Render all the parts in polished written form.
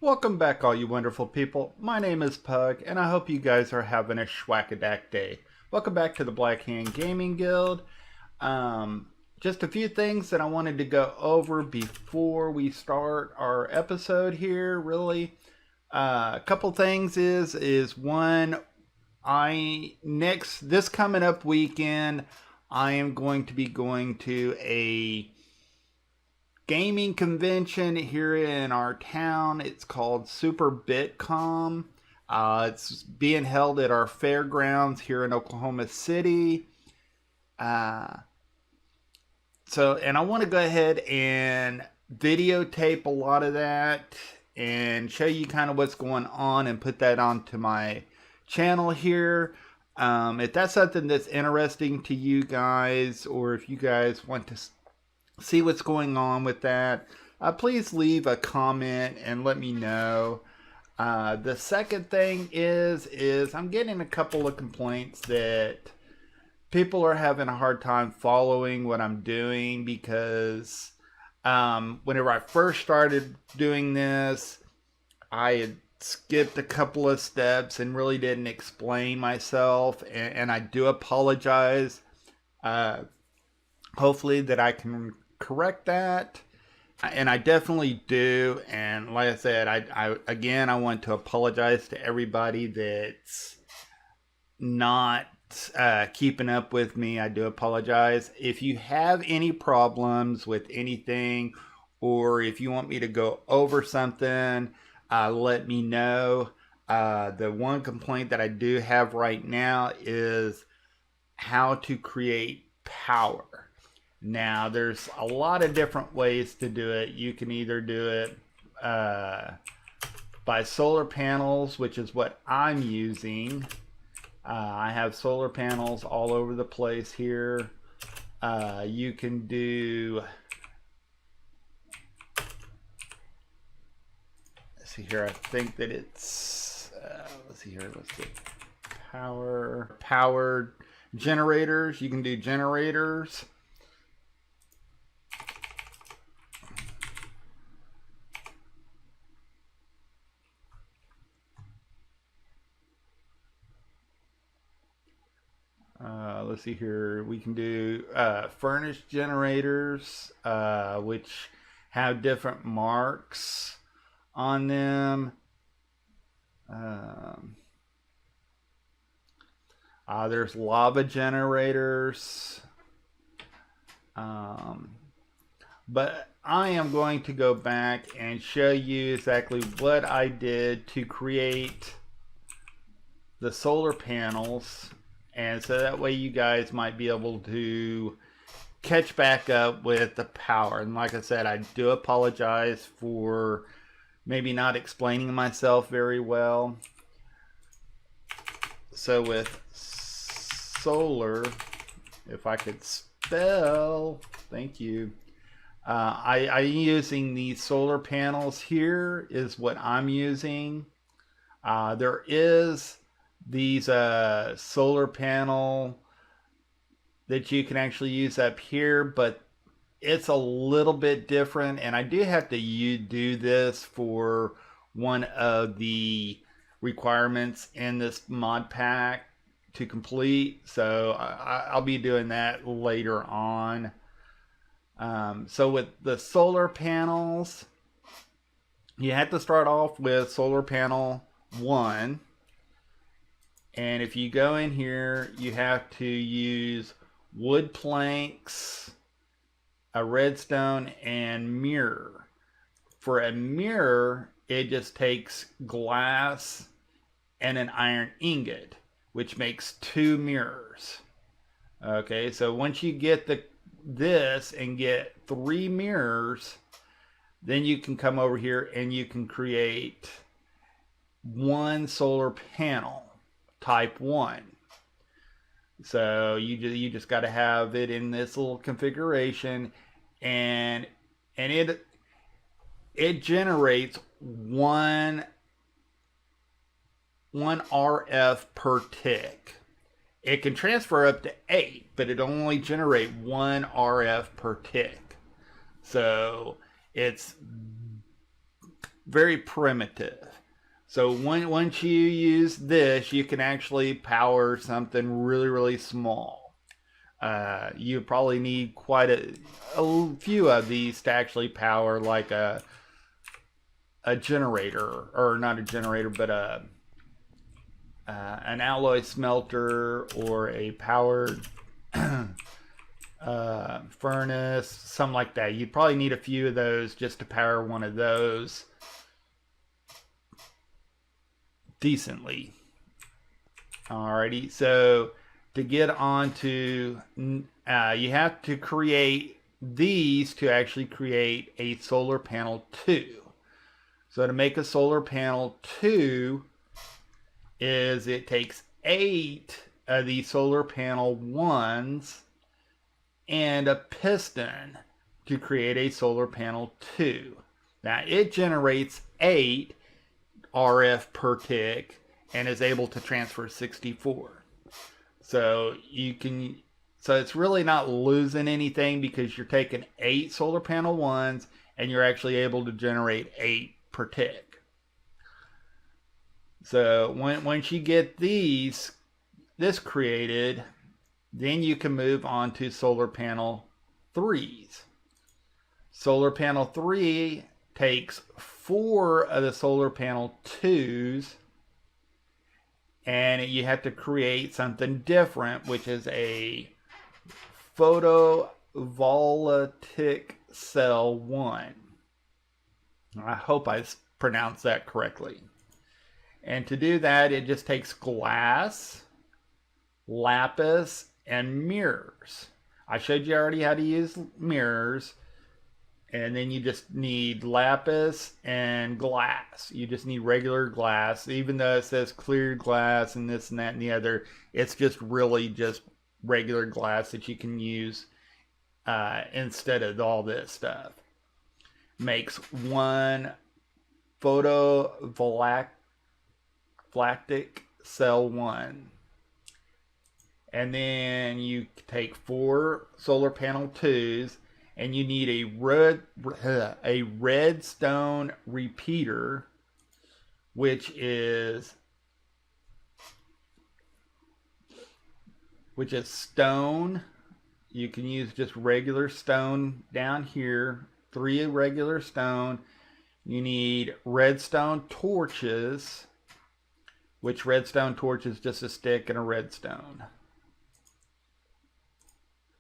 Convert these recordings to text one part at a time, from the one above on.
Welcome back, all you wonderful people. My name is Pug, and I hope you guys are having a schwackadak day. Welcome back to the Black Hand Gaming Guild. Just a few things that I wanted to go over before we start our episode here. Really, a couple things is one. This coming up weekend, I am going to be going to a gaming convention here in our town. It's called Super Bitcom. It's being held at our fairgrounds here in Oklahoma City. Uh, and I want to go ahead and videotape a lot of that and show you kind of what's going on and put that onto my channel here. If that's something that's interesting to you guys, or if you guys want to see what's going on with that, please leave a comment and let me know. The second thing is I'm getting a couple of complaints that people are having a hard time following what I'm doing because whenever I first started doing this, I had skipped a couple of steps and really didn't explain myself, and I do apologize. Hopefully that I can correct that, and I definitely do. And like I said, I want to apologize to everybody that's not keeping up with me. I do apologize. If you have any problems with anything, or if you want me to go over something, let me know. The one complaint that I do have right now is how to create power. Now, there's a lot of different ways to do it. You can either do it by solar panels, which is what I'm using. I have solar panels all over the place here. You can do, let's see here, I think that it's, let's see here, let's get powered generators. You can do generators. Let's see here. We can do furnace generators, which have different marks on them. There's lava generators. But I am going to go back and show you exactly what I did to create the solar panels, and so that way you guys might be able to catch back up with the power. And like I said, I do apologize for maybe not explaining myself very well. So with solar, if I could spell, thank you. I'm using these solar panels here is what I'm using. There is these solar panel that you can actually use up here, but it's a little bit different, and I do have to do this for one of the requirements in this mod pack to complete, so I'll be doing that later on. So with the solar panels, you have to start off with solar panel 1. And if you go in here, you have to use wood planks, a redstone, and mirror. For a mirror, it just takes glass and an iron ingot, which makes 2 mirrors. Okay, so once you get this and get 3 mirrors, then you can come over here and you can create 1 solar panel. Type 1. So you just got to have it in this little configuration, and it generates one RF per tick. It can transfer up to 8, but it only generate 1 RF per tick. So it's very primitive. So once you use this, you can actually power something really, really small. You probably need quite a few of these to actually power like a generator, or not a generator, but an alloy smelter or a powered furnace, something like that. You'd probably need a few of those just to power one of those decently. Alrighty, so to get onto, you have to create these to actually create a solar panel 2. So to make a solar panel 2 is it takes 8 of these solar panel 1s and a piston to create a solar panel 2. Now it generates 8 RF per tick and is able to transfer 64. So it's really not losing anything because you're taking 8 solar panel 1s and you're actually able to generate 8 per tick. So once you get this created, then you can move on to solar panel 3s. Solar panel 3 takes 4 of the solar panel 2s, and you have to create something different, which is a photovoltaic cell 1. I hope I pronounced that correctly. And to do that, it just takes glass, lapis, and mirrors. I showed you already how to use mirrors. And then you just need lapis and glass. You just need regular glass. Even though it says clear glass and this and that and the other, it's just really just regular glass that you can use instead of all this stuff. Makes one photovoltaic cell 1. And then you take 4 solar panel 2s, and you need a redstone repeater, which is stone. You can use just regular stone down here, 3 regular stone. You need redstone torches, which redstone torch is just a stick and a redstone.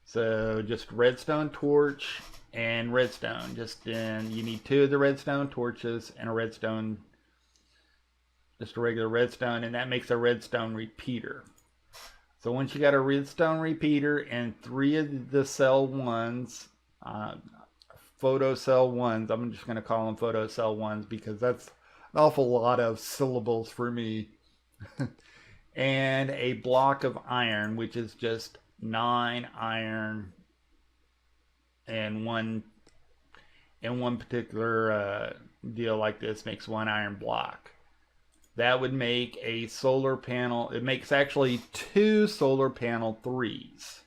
So just redstone torch and redstone. You need 2 of the redstone torches and a redstone, just a regular redstone, and that makes a redstone repeater. So once you got a redstone repeater and 3 of the cell 1s, photo cell 1s, I'm just going to call them photo cell 1s because that's an awful lot of syllables for me, and a block of iron, which is just 9 iron and one particular deal like this makes 1 iron block. That would make a solar panel. It makes actually 2 solar panel 3s.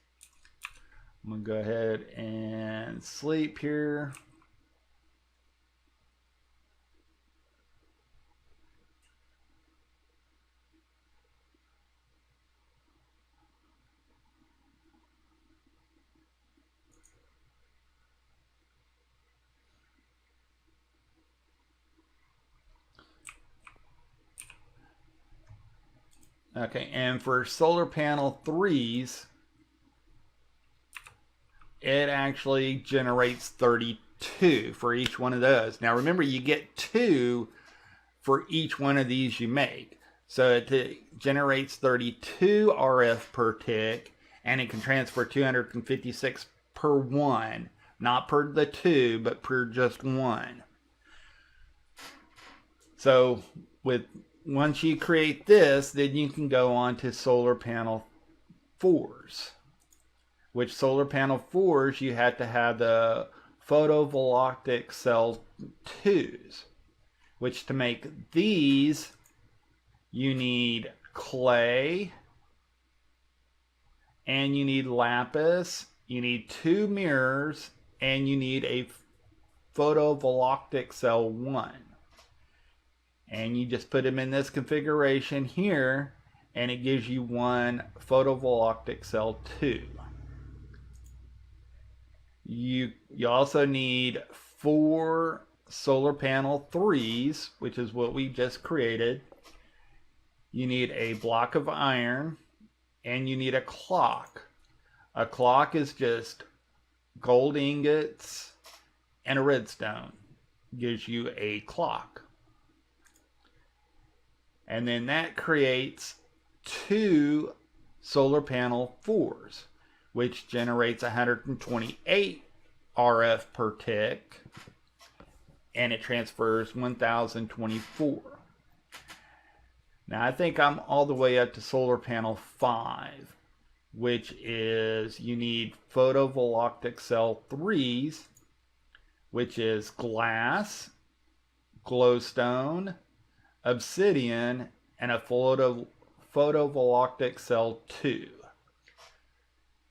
I'm gonna go ahead and sleep here. Okay, and for solar panel 3s, it actually generates 32 for each one of those. Now remember, you get 2 for each one of these you make. So it generates 32 RF per tick, and it can transfer 256 per 1. Not per the 2, but per just 1. So once you create this, then you can go on to solar panel 4s. Which solar panel 4s, you had to have the photovoltaic cell 2s. Which to make these, you need clay, and you need lapis, you need 2 mirrors, and you need a photovoltaic cell 1. And you just put them in this configuration here, and it gives you one photovoltaic cell 2. You also need 4 solar panel 3s, which is what we just created. You need a block of iron, and you need a clock. A clock is just gold ingots and a redstone. Gives you a clock. And then that creates 2 solar panel 4s, which generates 128 RF per tick, and it transfers 1024. Now I think I'm all the way up to solar panel 5, which is you need photovoltaic cell 3s, which is glass, glowstone, obsidian, and a photovoltaic cell 2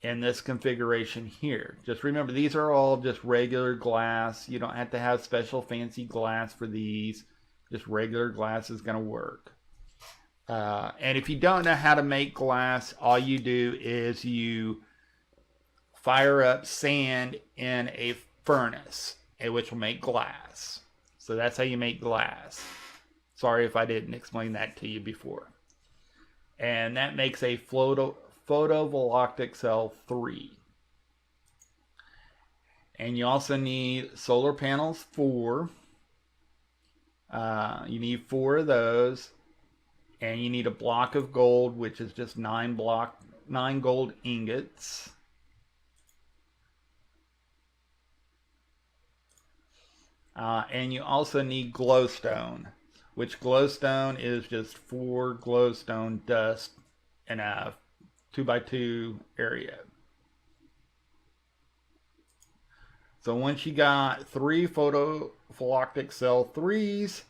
in this configuration here. Just remember, these are all just regular glass. You don't have to have special fancy glass for these. Just regular glass is going to work. And if you don't know how to make glass, all you do is you fire up sand in a furnace, which will make glass. So that's how you make glass. Sorry if I didn't explain that to you before. And that makes a photovoltaic cell 3. And you also need solar panels 4. You need 4 of those. And you need a block of gold, which is just 9 gold ingots. And you also need glowstone, which glowstone is just 4 glowstone dust in a 2x2 area. So once you got 3 photovoltaic cell 3s,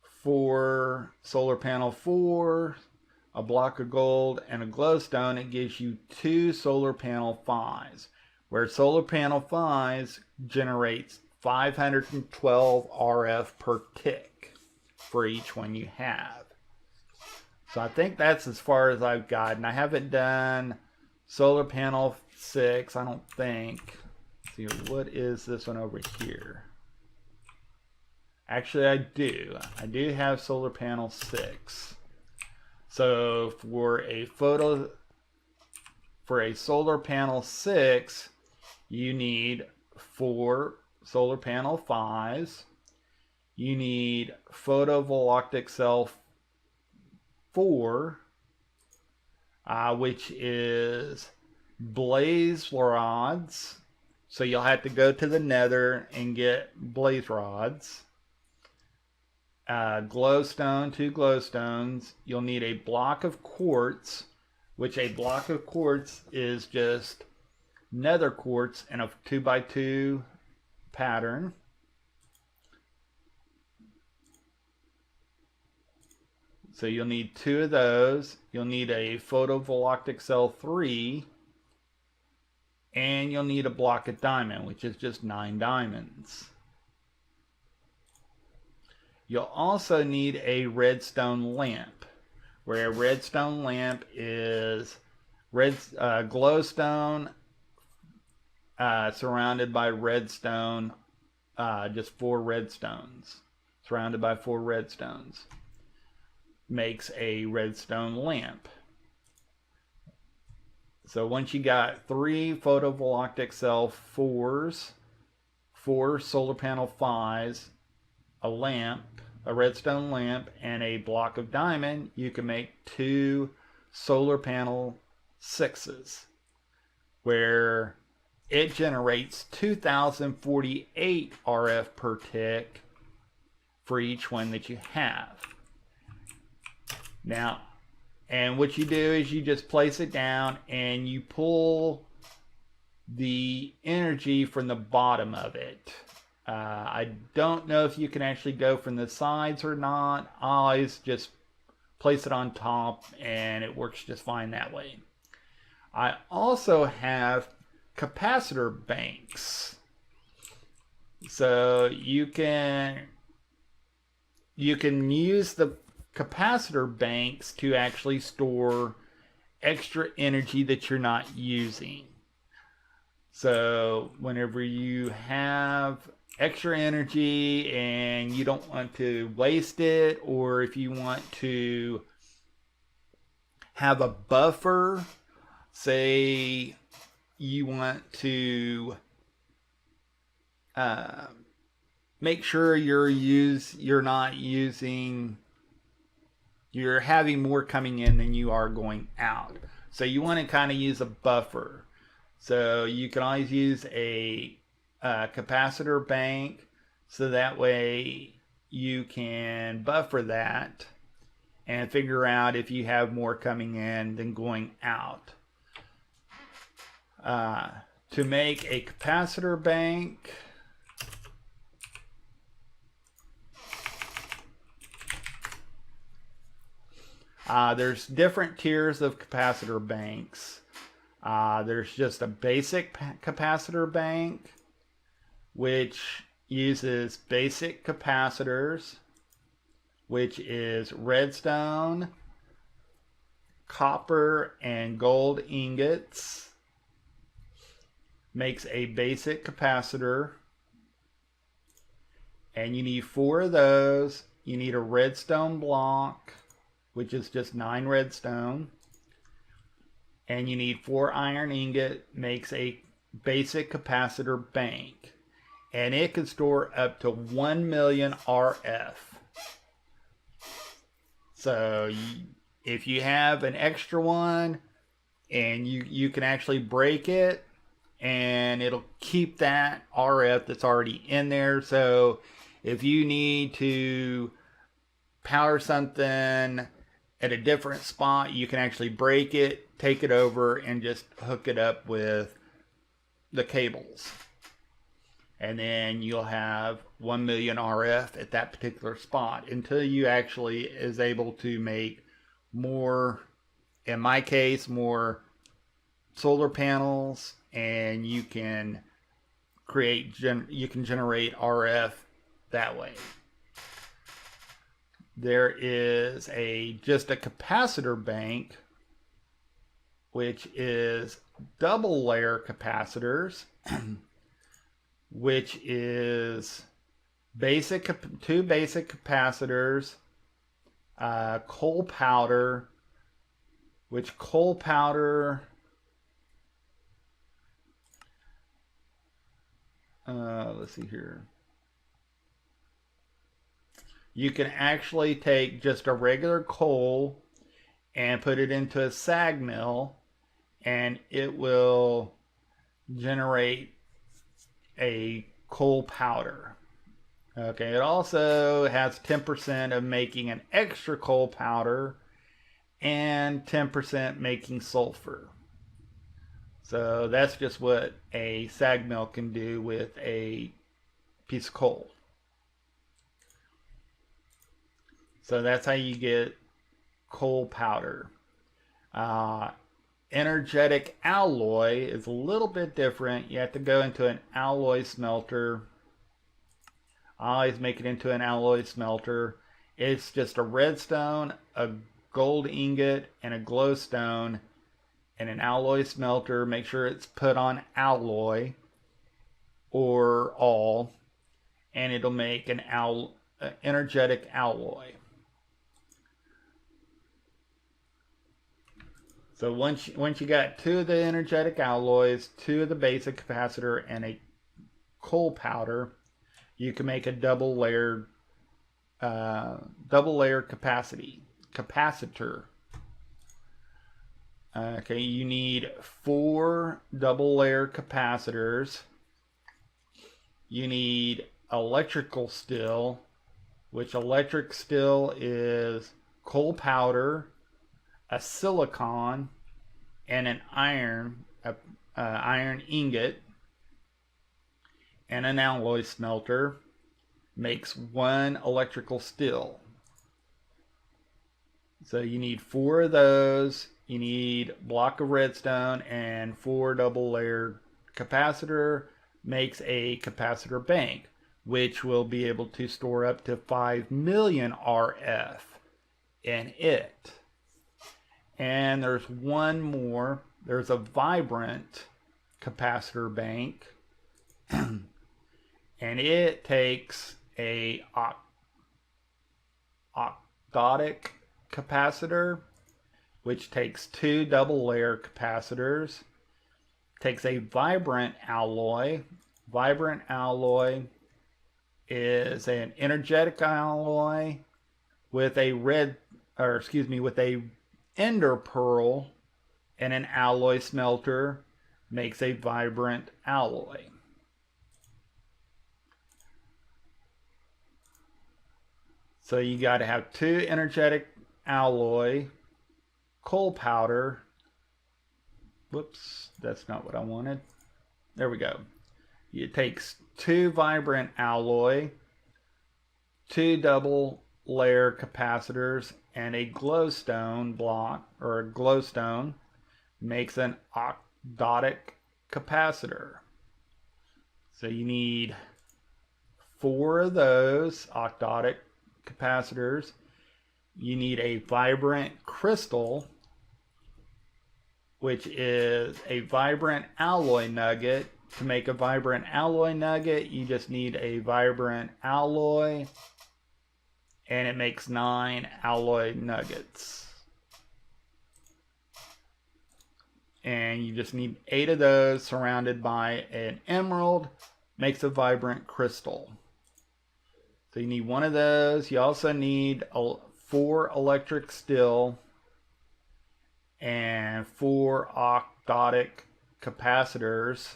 4 solar panel 4, a block of gold, and a glowstone, it gives you 2 solar panel 5s, where solar panel 5s generates 512 RF per tick for each one you have. So I think that's as far as I've gotten. I haven't done solar panel 6, I don't think. Let's see, what is this one over here? Actually, I do. I do have solar panel 6. So for a solar panel 6, you need 4 solar panel 5s. You need photovoltaic cell 4, which is blaze rods. So you'll have to go to the nether and get blaze rods. Glowstone, 2 glowstones. You'll need a block of quartz, which a block of quartz is just nether quartz in a 2x2 pattern. So you'll need 2 of those. You'll need a photovoltaic cell 3. And you'll need a block of diamond, which is just 9 diamonds. You'll also need a redstone lamp, where a redstone lamp is glowstone surrounded by redstone, just 4 redstones, surrounded by 4 redstones, makes a redstone lamp. So once you got 3 photovoltaic cell 4s, 4 solar panel 5s, a lamp, a redstone lamp, and a block of diamond, you can make 2 solar panel 6s, where it generates 2048 RF per tick for each one that you have. Now, and what you do is you just place it down and you pull the energy from the bottom of it. I don't know if you can actually go from the sides or not. I always just place it on top and it works just fine that way. I also have capacitor banks. So you can you can use the capacitor banks to actually store extra energy that you're not using. So whenever you have extra energy and you don't want to waste it, or if you want to have a buffer, say you want to make sure you're having more coming in than you are going out. So you want to kind of use a buffer. So you can always use a capacitor bank, so that way you can buffer that and figure out if you have more coming in than going out. To make a capacitor bank, there's different tiers of capacitor banks. There's just a basic capacitor bank, which uses basic capacitors, which is redstone, copper, and gold ingots. Makes a basic capacitor. And you need 4 of those. You need a redstone block, which is just 9 redstone. And you need 4 iron ingot, makes a basic capacitor bank. And it can store up to 1 million RF. So if you have an extra one, and you can actually break it, and it'll keep that RF that's already in there. So if you need to power something at a different spot, you can actually break it, take it over, and just hook it up with the cables. And then you'll have 1 million RF at that particular spot until you actually is able to make more, in my case, more solar panels, and you can generate RF that way. There is just a capacitor bank, which is double layer capacitors, which is two basic capacitors, coal powder, which coal powder, let's see here. You can actually take just a regular coal and put it into a sag mill, and it will generate a coal powder. Okay, it also has 10% of making an extra coal powder and 10% making sulfur. So that's just what a sag mill can do with a piece of coal. So that's how you get coal powder. Energetic alloy is a little bit different. You have to go into an alloy smelter. I always make it into an alloy smelter. It's just a redstone, a gold ingot, and a glowstone, and an alloy smelter. Make sure it's put on alloy or all, and it'll make an energetic alloy. So once you got 2 of the energetic alloys, 2 of the basic capacitor, and a coal powder, you can make a double layer capacitor. Okay, you need 4 double layer capacitors. You need electrical steel, which electric steel is coal powder, a silicon, and an iron ingot, and an alloy smelter makes 1 electrical steel. So you need 4 of those. You need a block of redstone, and 4 double layer capacitor makes a capacitor bank, which will be able to store up to 5 million RF in it. And there's one more. There's a Vibrant capacitor bank. And it takes a octotic capacitor, which takes 2 double layer capacitors, takes a Vibrant alloy. Vibrant alloy is an energetic alloy with a with a ender pearl and an alloy smelter, makes a Vibrant alloy. So you got to have 2 energetic alloy, coal powder. Whoops, that's not what I wanted. There we go. It takes 2 Vibrant alloy, 2 double layer capacitors, and a glowstone block, or a glowstone, makes an octotic capacitor. So you need 4 of those octotic capacitors. You need a Vibrant crystal, which is a Vibrant alloy nugget. To make a Vibrant alloy nugget, you just need a Vibrant alloy, and it makes 9 alloy nuggets. And you just need 8 of those surrounded by an emerald, makes a Vibrant crystal. So you need 1 of those. You also need 4 electric steel and 4 octotic capacitors,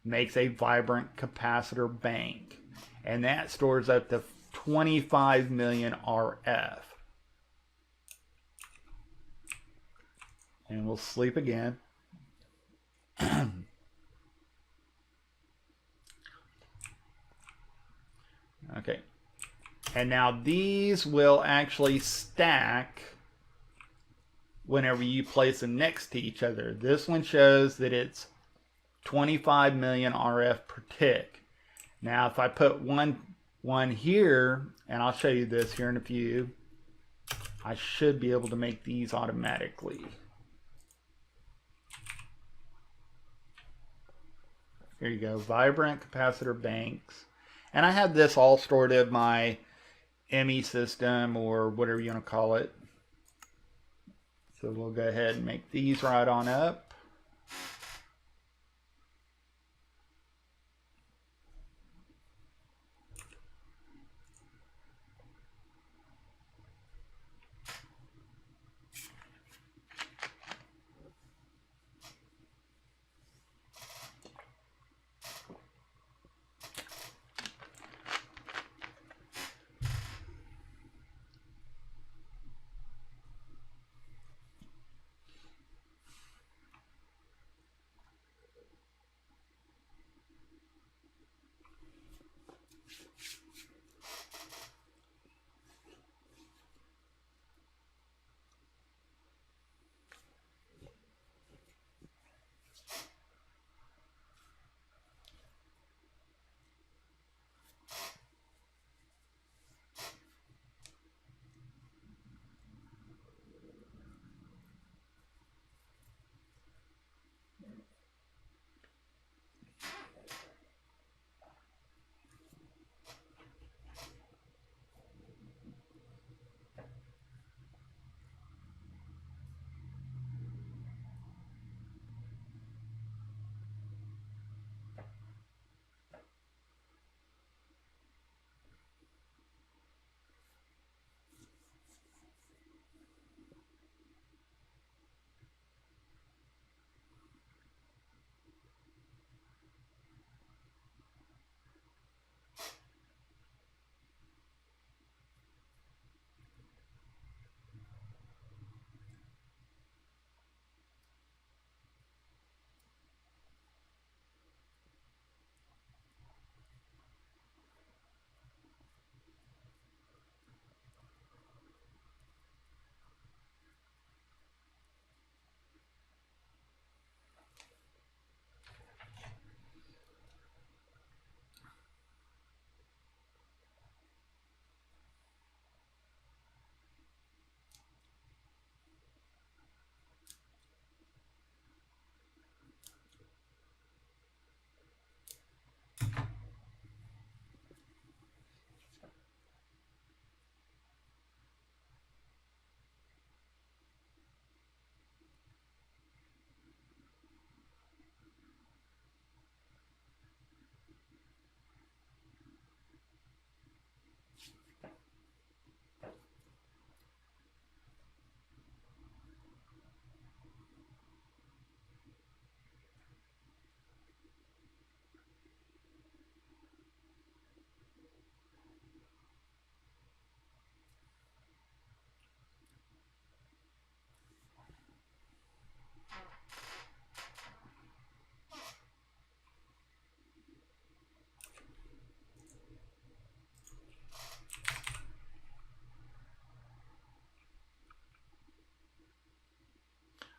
makes a Vibrant capacitor bank. And that stores up to 25 million RF. And we'll sleep again. Okay. And now these will actually stack whenever you place them next to each other. This one shows that it's 25 million RF per tick. Now if I put one here, and I'll show you this here in a few, I should be able to make these automatically. Here you go, Vibrant capacitor banks. And I have this all stored in my ME system, or whatever you want to call it. So we'll go ahead and make these right on up.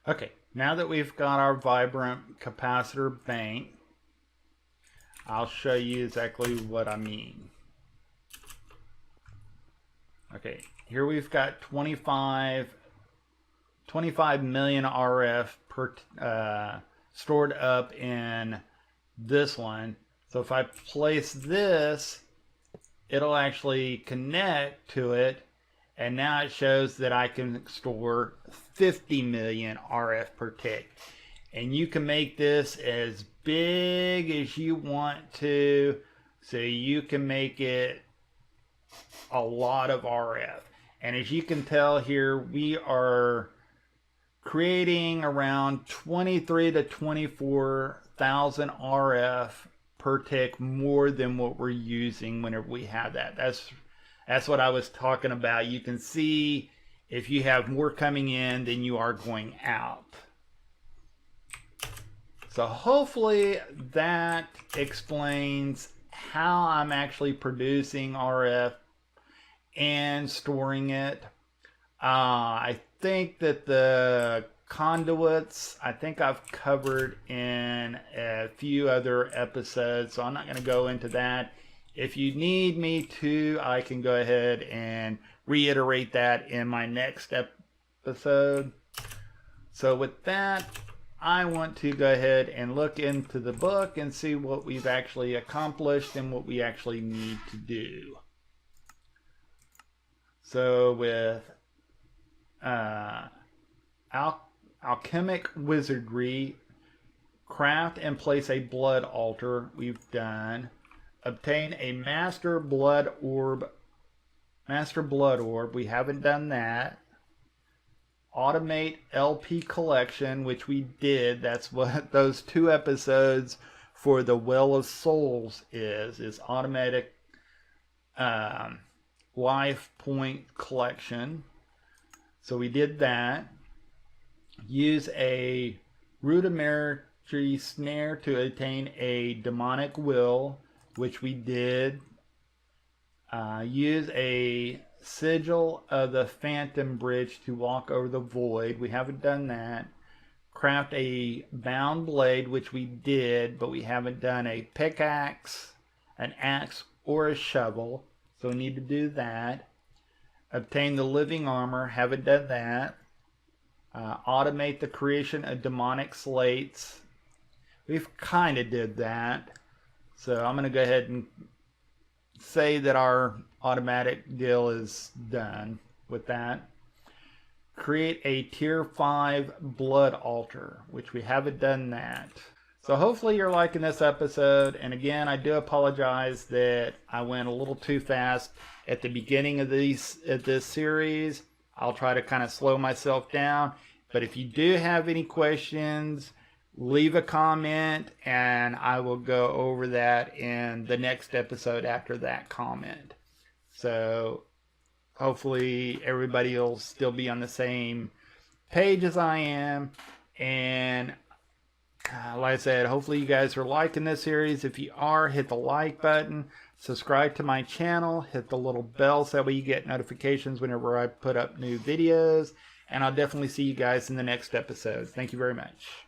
Okay, now that we've got our Vibrant capacitor bank, I'll show you exactly what I mean. Okay, here we've got 25 million RF per stored up in this one. So if I place this, it'll actually connect to it, and now it shows that I can store 50 million RF per tick. And you can make this as big as you want to, so you can make it a lot of RF. And as you can tell here, we are creating around 23 to 24,000 RF per tick more than what we're using whenever we have that. That's what I was talking about. You can see if you have more coming in than you are going out. So hopefully that explains how I'm actually producing RF and storing it. I think that the conduits, I think I've covered in a few other episodes, so I'm not going to go into that. If you need me to, I can go ahead and reiterate that in my next episode. So with that, I want to go ahead and look into the book and see what we've actually accomplished and what we actually need to do. So with alchemic wizardry, craft and place a blood altar, we've done. Obtain a master blood orb, we haven't done that. Automate LP collection, which we did. That's what those 2 episodes for the Well of Souls is automatic life point collection. So we did that. Use a rudimentary snare to attain a demonic will, which we did. Use a sigil of the Phantom Bridge to walk over the void. We haven't done that. Craft a bound blade, which we did, but we haven't done a pickaxe, an axe, or a shovel. So we need to do that. Obtain the living armor. Haven't done that. Automate the creation of demonic slates. We've kind of did that. So I'm going to go ahead and say that our automatic deal is done with that. Create a tier 5 blood altar, which we haven't done that. So hopefully you're liking this episode. And again, I do apologize that I went a little too fast at the beginning of this series. I'll try to kind of slow myself down. But if you do have any questions, leave a comment and I will go over that in the next episode after that comment. So hopefully everybody will still be on the same page as I am. And like I said, hopefully you guys are liking this series. If you are, hit the like button, subscribe to my channel, hit the little bell so that way you get notifications whenever I put up new videos. And I'll definitely see you guys in the next episode. Thank you very much.